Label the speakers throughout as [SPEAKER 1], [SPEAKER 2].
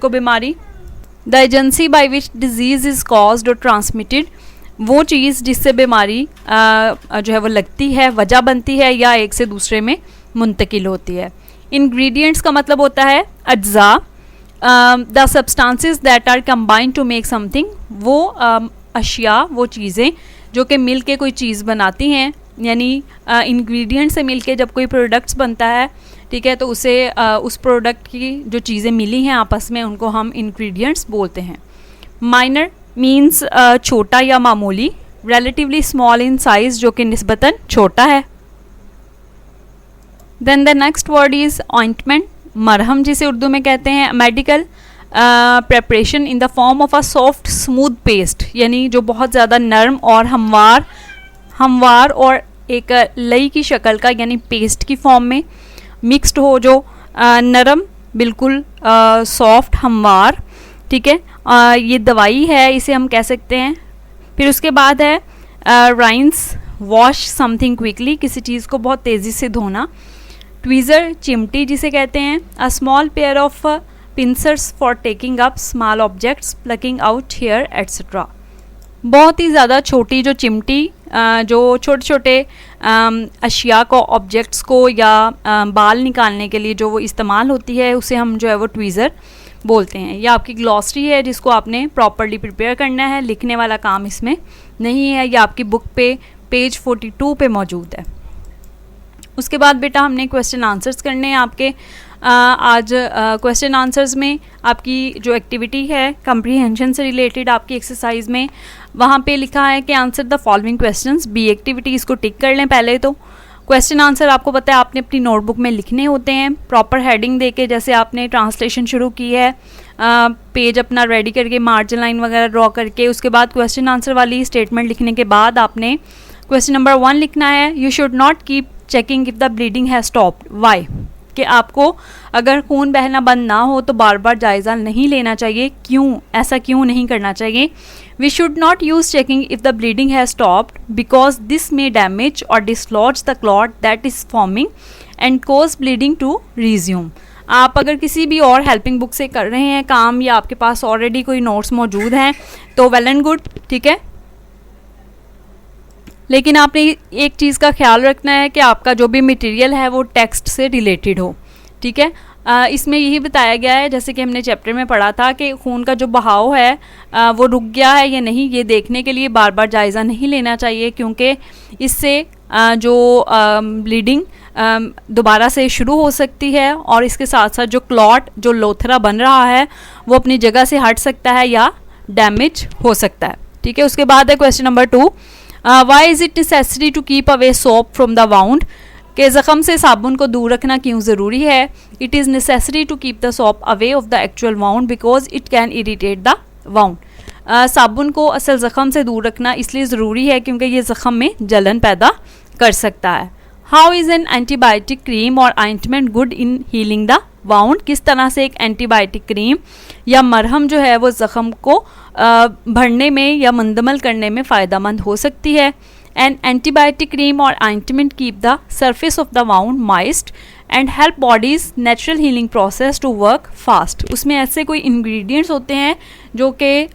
[SPEAKER 1] को बीमारी। The agency by which disease is caused और ट्रांसमिटेड, वो चीज़ जिससे बीमारी जो है वो लगती है, वजह बनती है या एक से दूसरे में मुंतकिल होती है। इंग्रेडिएंट्स का मतलब होता है अज्जा। The substances that are combined to make something, वो अशिया, वो चीज़ें जो कि मिल के कोई चीज़ बनाती हैं, यानी इंग्रेडिएंट से मिल के जब कोई प्रोडक्ट्स बनता है, ठीक है, तो उसे उस प्रोडक्ट की जो चीज़ें मिली हैं आपस में उनको हम इंग्रेडिएंट्स बोलते हैं। माइनर मीन्स छोटा या मामूली, रिलेटिवली स्मॉल इन साइज, जो कि निस्बतन छोटा है। Then the next word is ointment, मरहम जिसे उर्दू में कहते हैं। Medical preparation in the form of a soft smooth paste, यानी जो बहुत ज़्यादा नरम और हमवार और एक लई की शक्ल का, यानी पेस्ट की फॉर्म में मिक्स्ड हो, जो नरम बिल्कुल सॉफ्ट हमवार, ठीक है, ये दवाई है, इसे हम कह सकते हैं। फिर उसके बाद है राइंस, वॉश समथिंग क्विकली, किसी चीज़ को बहुत तेज़ी से धोना। ट्वीज़र, चिमटी जिसे कहते हैं। A small pair of pincers for taking up small objects, plucking out here etcetera, बहुत ही ज़्यादा छोटी जो चिमटी, जो छोटे छोटे अशिया को, ऑब्जेक्ट्स को या बाल निकालने के लिए जो वो इस्तेमाल होती है, उसे हम जो है वो ट्वीज़र बोलते हैं। यह आपकी ग्लॉसरी है जिसको आपने प्रॉपर्ली प्रिपेयर करना है, लिखने वाला काम इसमें नहीं है, यह आपकी बुक पे पेज 42 पे मौजूद है। उसके बाद बेटा हमने क्वेश्चन आंसर्स करने हैं आपके। आज क्वेश्चन आंसर्स में आपकी जो एक्टिविटी है कम्प्रीहेंशन से रिलेटेड आपकी एक्सरसाइज में, वहाँ पे लिखा है कि answer the following questions, B activity, इसको टिक कर लें पहले। तो क्वेश्चन आंसर आपको पता है आपने अपनी नोटबुक में लिखने होते हैं, प्रॉपर हेडिंग देके, जैसे आपने ट्रांसलेशन शुरू की है, पेज अपना रेडी करके मार्जिन लाइन वगैरह ड्रॉ करके, उसके बाद क्वेश्चन आंसर वाली स्टेटमेंट लिखने के बाद आपने क्वेश्चन नंबर 1 लिखना है। You should not keep checking if the bleeding has stopped, why, कि आपको अगर खून बहना बंद ना हो तो बार बार जायज़ा नहीं लेना चाहिए, क्यों, ऐसा क्यों नहीं करना चाहिए। We should not use checking if the bleeding has stopped because this may damage or dislodge the clot that is forming and cause bleeding to resume. आप अगर किसी भी और हेल्पिंग बुक से कर रहे हैं काम, या आपके पास ऑलरेडी कोई नोट्स मौजूद हैं, तो वेल एंड गुड, ठीक है, लेकिन आपने एक चीज़ का ख्याल रखना है कि आपका जो भी मटेरियल है वो टेक्स्ट से रिलेटेड हो, ठीक है। इसमें यही बताया गया है, जैसे कि हमने चैप्टर में पढ़ा था, कि खून का जो बहाव है वो रुक गया है या नहीं, ये देखने के लिए बार बार जायज़ा नहीं लेना चाहिए, क्योंकि इससे जो ब्लीडिंग दोबारा से शुरू हो सकती है, और इसके साथ साथ जो क्लॉट, जो लोथरा बन रहा है, वो अपनी जगह से हट सकता है या डैमेज हो सकता है, ठीक है। उसके बाद है question number 2, why is it necessary to keep away soap from the wound, के ज़ख़म से साबुन को दूर रखना क्यों ज़रूरी है। It is necessary to keep the soap away of the actual wound because it can irritate the wound, साबुन को असल ज़ख़म से दूर रखना इसलिए ज़रूरी है क्योंकि ये ज़ख़म में जलन पैदा कर सकता है। How is an antibiotic cream और ointment good in healing the wound, किस तरह से एक एंटीबायोटिक क्रीम या मरहम जो है वो ज़ख़म को भरने में या मुंदमल करने में फ़ायदेमंद हो सकती है। एन एंटीबायोटिक क्रीम और ointment keep the surface of the wound moist and help body's natural healing process to work fast. उसमें ऐसे कोई इंग्रेडिएंट्स होते हैं जो कि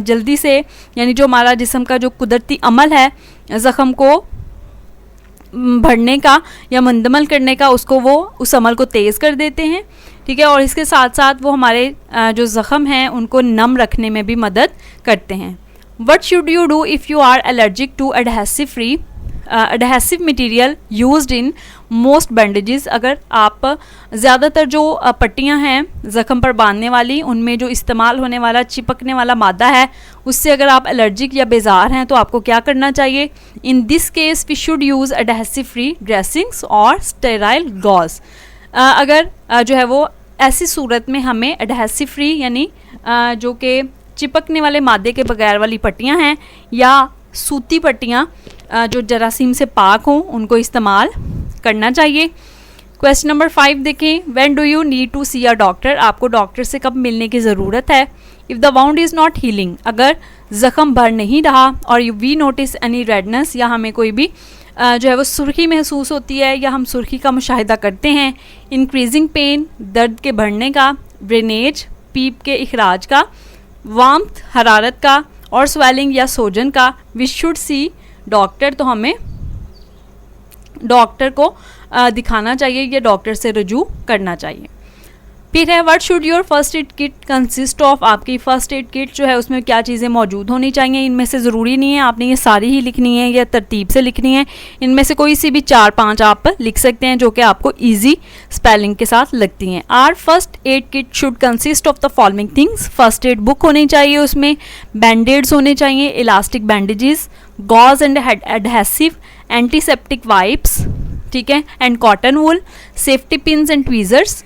[SPEAKER 1] जल्दी से, यानी जो हमारा जिस्म का जो कुदरती अमल है ज़ख़म को भरने का या मुंदमल करने का, उसको वो उस अमल को तेज़ कर देते हैं, ठीक है, और इसके साथ साथ वो हमारे जो ज़ख़म हैं उनको नम रखने में भी मदद करते हैं। What should you do if you are allergic to adhesive free adhesive material used in most bandages, अगर आप ज़्यादातर जो पट्टियाँ हैं ज़ख़म पर बांधने वाली, उनमें जो इस्तेमाल होने वाला चिपकने वाला मादा है, उससे अगर आप एलर्जिक या बेजार हैं तो आपको क्या करना चाहिए। In this case we should use adhesive free dressings और स्टेराइल गॉज। अगर जो है वो ऐसी सूरत में हमें एडहेसिव फ्री, यानी जो कि चिपकने वाले मादे के बगैर वाली पट्टियाँ हैं, या सूती पट्टियाँ जो जरासीम से पाक हों, उनको इस्तेमाल करना चाहिए। क्वेश्चन नंबर 5 देखें, when do you need to see a doctor, आपको डॉक्टर से कब मिलने की ज़रूरत है। If the wound is not healing, अगर ज़ख़म भर नहीं रहा और you we notice any redness, या हमें कोई भी जो है वो सुर्खी महसूस होती है या हम सुर्खी का मुशाहिदा करते हैं। इंक्रीजिंग पेन, दर्द के बढ़ने का। ड्रेनेज, पीप के इखराज का, वार्मथ हरारत का, और स्वेलिंग या सोजन का। वी शुड सी डॉक्टर, तो हमें डॉक्टर को दिखाना चाहिए या डॉक्टर से रजू करना चाहिए। फिर है what should your first aid kit consist of, आपकी फर्स्ट एड किट जो है उसमें क्या चीज़ें मौजूद होनी चाहिए। इनमें से ज़रूरी नहीं है आपने ये सारी ही लिखनी है या तरतीब से लिखनी है, इनमें से कोई सी भी 4-5 आप लिख सकते हैं जो कि आपको ईजी स्पेलिंग के साथ लगती हैं। Our first aid kit should consist of the following things, first aid book होनी चाहिए, उसमें बैंडेड्स होने चाहिए, elastic bandages, gauze and adhesive, antiseptic wipes, ठीक है, and cotton wool, safety pins and tweezers,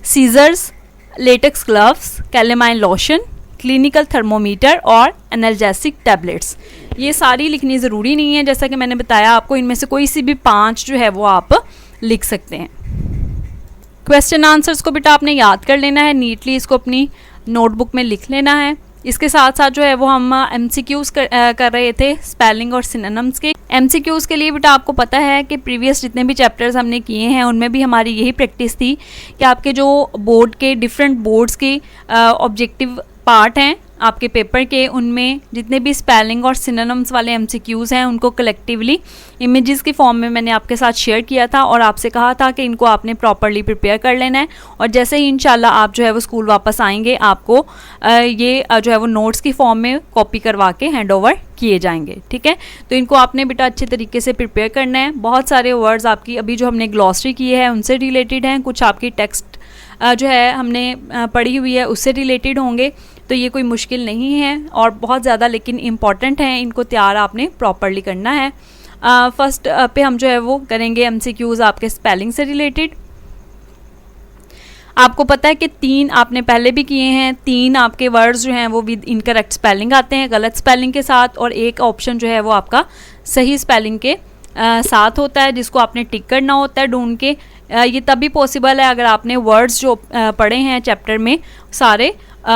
[SPEAKER 1] scissors, latex gloves, calamine lotion, clinical thermometer और analgesic tablets. ये सारी लिखनी ज़रूरी नहीं है, जैसा कि मैंने बताया आपको इनमें से कोई सी भी 5 जो है वो आप लिख सकते हैं। क्वेश्चन आंसर्स को बेटा आपने याद कर लेना है, नीटली इसको अपनी नोटबुक में लिख लेना है। इसके साथ साथ जो है वो हम MCQs कर रहे थे स्पेलिंग और सिनोनिम्स के। MCQs के लिए बेटा आपको पता है कि प्रीवियस जितने भी चैप्टर्स हमने किए हैं उनमें भी हमारी यही प्रैक्टिस थी कि आपके जो बोर्ड के डिफरेंट बोर्ड्स के ऑब्जेक्टिव पार्ट हैं आपके पेपर के, उनमें जितने भी स्पेलिंग और सिनोनिम्स वाले MCQs हैं उनको कलेक्टिवली इमेजेस की फॉर्म में मैंने आपके साथ शेयर किया था और आपसे कहा था कि इनको आपने प्रॉपरली प्रिपेयर कर लेना है। और जैसे ही इंशाल्लाह आप जो है वो स्कूल वापस आएंगे आपको ये जो है वो नोट्स की फॉर्म में कॉपी करवा के हैंड ओवर किए जाएंगे, ठीक है। तो इनको आपने बेटा अच्छे तरीके से प्रिपेयर करना है। बहुत सारे वर्ड्स आपकी अभी जो हमने ग्लॉसरी की है उनसे रिलेटेड हैं, कुछ आपकी टेक्स्ट जो है हमने पढ़ी हुई है उससे रिलेटेड होंगे, तो ये कोई मुश्किल नहीं है और बहुत ज़्यादा लेकिन इम्पॉर्टेंट हैं, इनको तैयार आपने प्रॉपरली करना है। फर्स्ट पे हम जो है वो करेंगे MCQs आपके स्पेलिंग से रिलेटेड। आपको पता है कि 3 आपने पहले भी किए हैं, 3 आपके वर्ड्स जो हैं वो विद इनकरेक्ट स्पेलिंग आते हैं, गलत स्पेलिंग के साथ, और एक ऑप्शन जो है वो आपका सही स्पेलिंग के साथ होता है जिसको आपने टिक करना होता है ढूंढ के। ये तभी पॉसिबल है अगर आपने वर्ड्स जो पढ़े हैं चैप्टर में सारे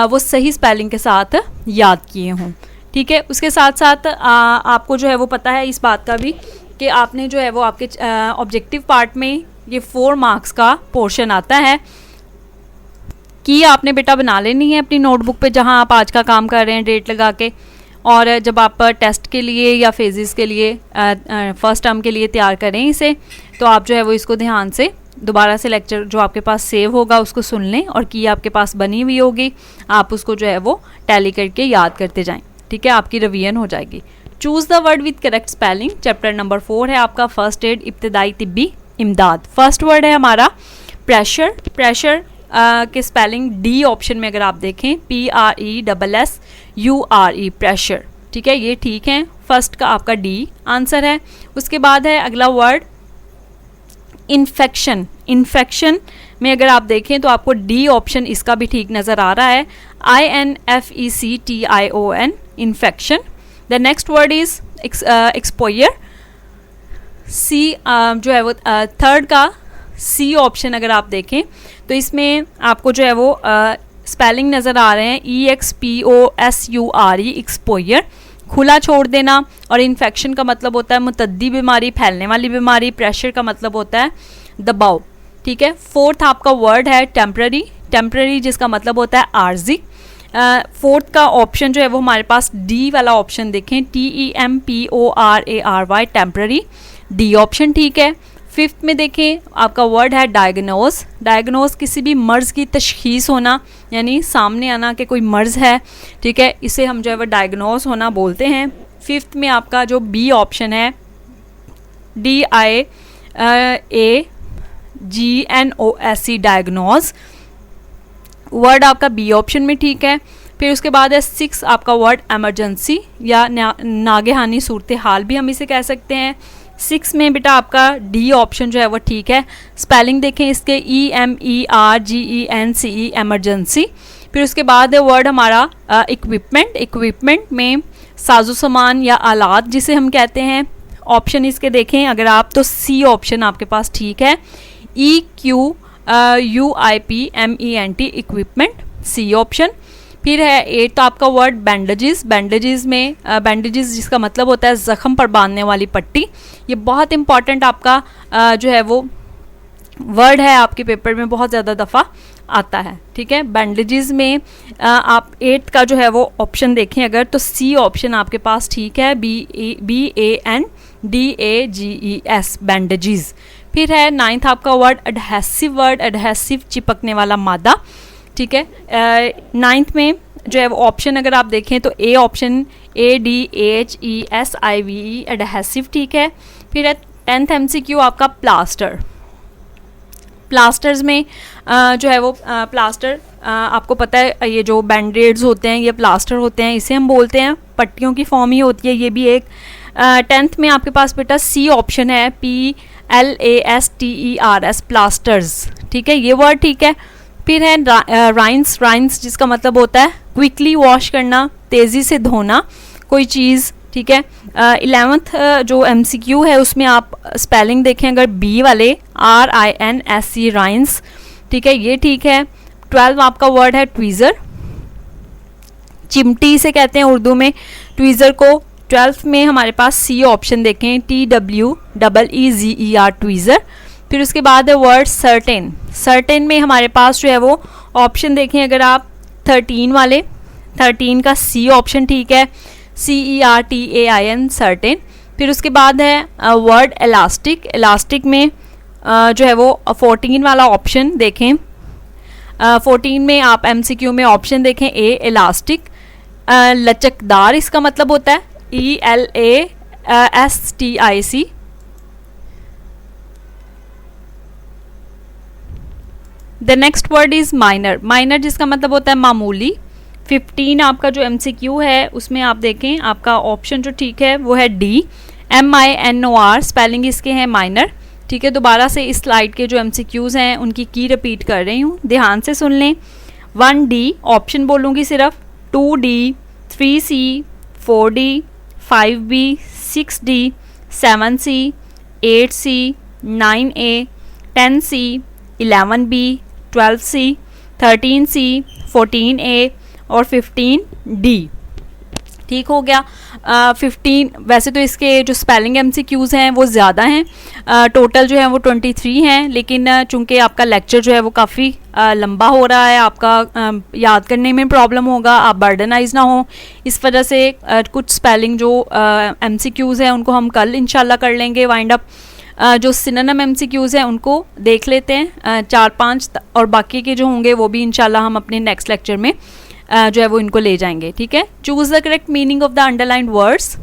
[SPEAKER 1] वो सही स्पेलिंग के साथ याद किए हों, ठीक है। उसके साथ साथ आपको जो है वो पता है इस बात का भी कि आपने जो है वो आपके ऑब्जेक्टिव पार्ट में ये 4 मार्क्स का पोर्शन आता है कि आपने बेटा बना लेनी है अपनी नोटबुक पे जहां आप आज का काम कर रहे हैं डेट लगा के, और जब आप टेस्ट के लिए या फेजेस के लिए फर्स्ट टर्म के लिए तैयार करें इसे, तो आप जो है वो इसको ध्यान से दोबारा से लेक्चर जो आपके पास सेव होगा उसको सुन लें और की आपके पास बनी हुई होगी आप उसको जो है वो टैली करके याद करते जाएं, ठीक है, आपकी रिवीजन हो जाएगी। Choose the word with correct spelling, chapter number 4 है आपका फर्स्ट एड इब्तदाई तिब्बी इमदाद। फर्स्ट वर्ड है हमारा प्रेशर। प्रेशर के स्पेलिंग डी ऑप्शन में अगर आप देखें PRESSURE प्रेशर, ठीक है, ये ठीक है, फर्स्ट का आपका डी आंसर है। उसके बाद है अगला वर्ड इन्फेक्शन। इन्फेक्शन में अगर आप देखें तो आपको डी ऑप्शन इसका भी ठीक नज़र आ रहा है, INFECTION infection. The next word is exposure, सी जो है वो थर्ड का सी ऑप्शन अगर आप देखें तो इसमें आपको जो है वो स्पेलिंग नज़र आ रहे हैं EXPOSURE एक्सपोयर, खुला छोड़ देना, और इन्फेक्शन का मतलब होता है मुतद्दी बीमारी, फैलने वाली बीमारी। प्रेशर का मतलब होता है दबाव, ठीक है। फोर्थ आपका वर्ड है टेम्पररी। टेम्पररी जिसका मतलब होता है आर्जी। फोर्थ का ऑप्शन जो है वो हमारे पास डी वाला ऑप्शन देखें TEMPORARY टेम्पररी, डी ऑप्शन ठीक है। फिफ्थ में देखें आपका वर्ड है डायग्नोज। डायग्नोज किसी भी मर्ज़ की तशखीस होना, यानी सामने आना कि कोई मर्ज़ है, ठीक है, इसे हम जो है वो डायग्नोज होना बोलते हैं। फिफ्थ में आपका जो बी ऑप्शन है DIAGNOSE डायग्नोज, वर्ड आपका बी ऑप्शन में ठीक है। फिर उसके बाद है 6 आपका वर्ड एमरजेंसी या नागहानी सूरत हाल भी हम इसे कह सकते हैं। 6 में बेटा आपका डी ऑप्शन जो है वो ठीक है। स्पेलिंग देखें इसके EMERGENCE एमरजेंसी। फिर उसके बाद है वर्ड हमारा इक्विपमेंट। इक्विपमेंट में साजो सामान या आलात जिसे हम कहते हैं। ऑप्शन इसके देखें अगर आप तो सी ऑप्शन आपके पास ठीक है, EQUIPMENT इक्विपमेंट, सी ऑप्शन। फिर है 8 तो आपका वर्ड बैंडेजेस। बैंडेजेस में बैंडेजेस जिसका मतलब होता है ज़ख़म पर बांधने वाली पट्टी। ये बहुत इंपॉर्टेंट आपका जो है वो वर्ड है, आपके पेपर में बहुत ज़्यादा दफ़ा आता है, ठीक है। बैंडेजेस में आप 8th का जो है वो ऑप्शन देखें अगर, तो सी ऑप्शन आपके पास ठीक है, BANDAGES बैंडेजेस। फिर है 9th आपका वर्ड एडहेसिव चिपकने वाला मादा, ठीक है। 9th में जो है वो ऑप्शन अगर आप देखें तो ए ऑप्शन ADHESIVE एडहेसिव, ठीक है। फिर है 10th MCQ आपका प्लास्टर्स में जो है वो प्लास्टर आपको पता है ये जो बैंडेड्स होते हैं ये प्लास्टर होते हैं, इसे हम बोलते हैं, पट्टियों की फॉर्म ही होती है ये भी एक। 10th में आपके पास बेटा सी ऑप्शन है PLASTERS प्लास्टर्स, ठीक है, ये वर्ड ठीक है। फिर है राइंस जिसका मतलब होता है क्विकली वॉश करना, तेज़ी से धोना कोई चीज़, ठीक है। 11th जो MCQ है उसमें आप स्पेलिंग देखें अगर बी वाले RINSE राइंस, ठीक है, ये ठीक है। 12 आपका वर्ड है ट्वीज़र, चिमटी से कहते हैं उर्दू में ट्वीज़र को। 12th में हमारे पास सी ऑप्शन देखें TWEEZER ट्वीज़र। फिर उसके बाद है वर्ड सर्टेन में हमारे पास जो है वो ऑप्शन देखें अगर आप 13 वाले, 13 का सी ऑप्शन ठीक है, CERTAIN सर्टेन। फिर उसके बाद है वर्ड इलास्टिक में जो है वो 14 वाला ऑप्शन देखें, 14 में आप MCQ में ऑप्शन देखें ए इलास्टिक। लचकदार इसका मतलब होता है ELASTIC। The next word is minor जिसका मतलब होता है मामूली। 15 आपका जो MCQ है उसमें आप देखें आपका ऑप्शन जो ठीक है वो है डी, MINOR स्पेलिंग इसके हैं माइनर, ठीक है। दोबारा से इस स्लाइड के जो MCQs हैं उनकी की रिपीट कर रही हूँ, ध्यान से सुन लें। 1D ऑप्शन बोलूँगी सिर्फ, 2D, 3C, 4D, 5B, 6D, 7C, 8C, 9A, 10C, 11B, 12C, 13C, 14A और 15D, ठीक हो गया। 15 वैसे तो इसके जो स्पेलिंग MCQs हैं वो ज़्यादा हैं, टोटल जो है वो 23 हैं, लेकिन चूंकि आपका लेक्चर जो है वो काफ़ी लंबा हो रहा है, आपका याद करने में प्रॉब्लम होगा, आप बर्डनाइज ना हो, इस वजह से कुछ स्पेलिंग जो MCQs हैं उनको हम कल इंशाल्लाह कर लेंगे वाइंड अप। जो सिनोनिम MCQs हैं उनको देख लेते हैं 4-5, और बाकी के जो होंगे वो भी इंशाल्लाह हम अपने नेक्स्ट लेक्चर में जो है वो इनको ले जाएंगे, ठीक है। Choose the correct meaning of the underlined words.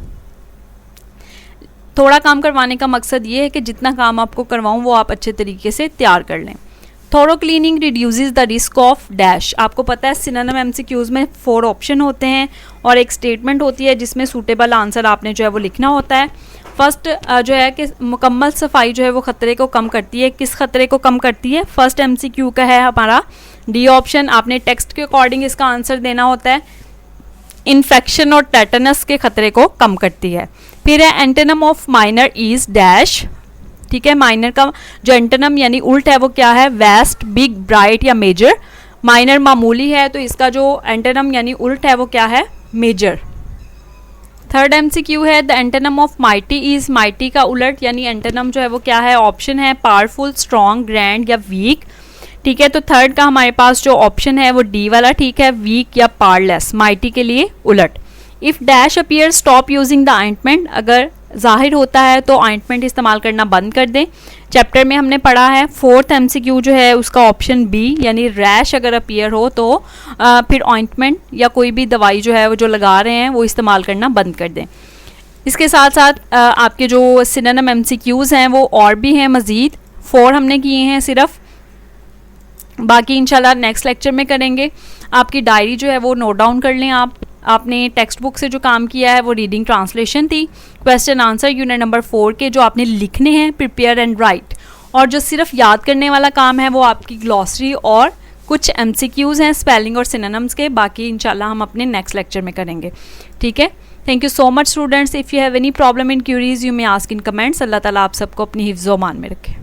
[SPEAKER 1] थोड़ा काम करवाने का मकसद ये है कि जितना काम आपको करवाऊँ वो आप अच्छे तरीके से तैयार कर लें। Thorough cleaning reduces the risk of dash. आपको पता है सिनोनिम MCQs में 4 ऑप्शन होते हैं और एक स्टेटमेंट होती है जिसमें सूटेबल आंसर आपने जो है वो लिखना होता है। फर्स्ट जो है कि मुकम्मल सफाई जो है वो ख़तरे को कम करती है। किस ख़तरे को कम करती है? फर्स्ट MCQ का है हमारा डी ऑप्शन, आपने टेक्स्ट के अकॉर्डिंग इसका आंसर देना होता है। इन्फेक्शन और टेटनस के ख़तरे को कम करती है। फिर है antonym of minor is dash, ठीक है। माइनर का जो एंटोनिम यानी उल्ट है वो क्या है? वेस्ट, बिग, ब्राइट या मेजर। माइनर मामूली है तो इसका जो एंटोनिम यानी उल्ट है वो क्या है? मेजर। थर्ड MCQ है the antonym of mighty is, mighty का उलट यानी एंटोनिम जो है वो क्या है? ऑप्शन है पावरफुल, स्ट्रॉन्ग, ग्रैंड या वीक, ठीक है। तो थर्ड का हमारे पास जो ऑप्शन है वो डी वाला ठीक है, वीक या पावरलेस, माइटी के लिए उलट। If dash appear stop using the ointment, अगर जाहिर होता है तो ऑइंटमेंट इस्तेमाल करना बंद कर दें। चैप्टर में हमने पढ़ा है। फोर्थ MCQ जो है उसका ऑप्शन बी यानी रैश अगर अपीयर हो तो फिर ऑइंटमेंट या कोई भी दवाई जो है वो जो लगा रहे हैं वो इस्तेमाल करना बंद कर दें। इसके साथ साथ आपके जो सिनोनिम MCQs हैं वो और भी हैं मज़ीद, 4 हमने किए हैं सिर्फ, बाकी इंशाल्लाह नेक्स्ट लेक्चर में करेंगे। आपकी डायरी जो है वो नोट डाउन कर लें आप। आपने टेक्स्ट बुक से जो काम किया है वो रीडिंग ट्रांसलेशन थी, क्वेश्चन आंसर यूनिट नंबर 4 के जो आपने लिखने हैं प्रिपेयर एंड राइट, और जो सिर्फ याद करने वाला काम है वो आपकी ग्लॉसरी और कुछ MCQs हैं स्पेलिंग और सिनोनिम्स के। बाकी इंशाल्लाह हम अपने नेक्स्ट लेक्चर में करेंगे, ठीक है। Thank you so much students. If you have any problem in queries you may ask in comments. अल्लाह ताला आप सबको अपनी हिफ्ज़-ओ-मान में रखे।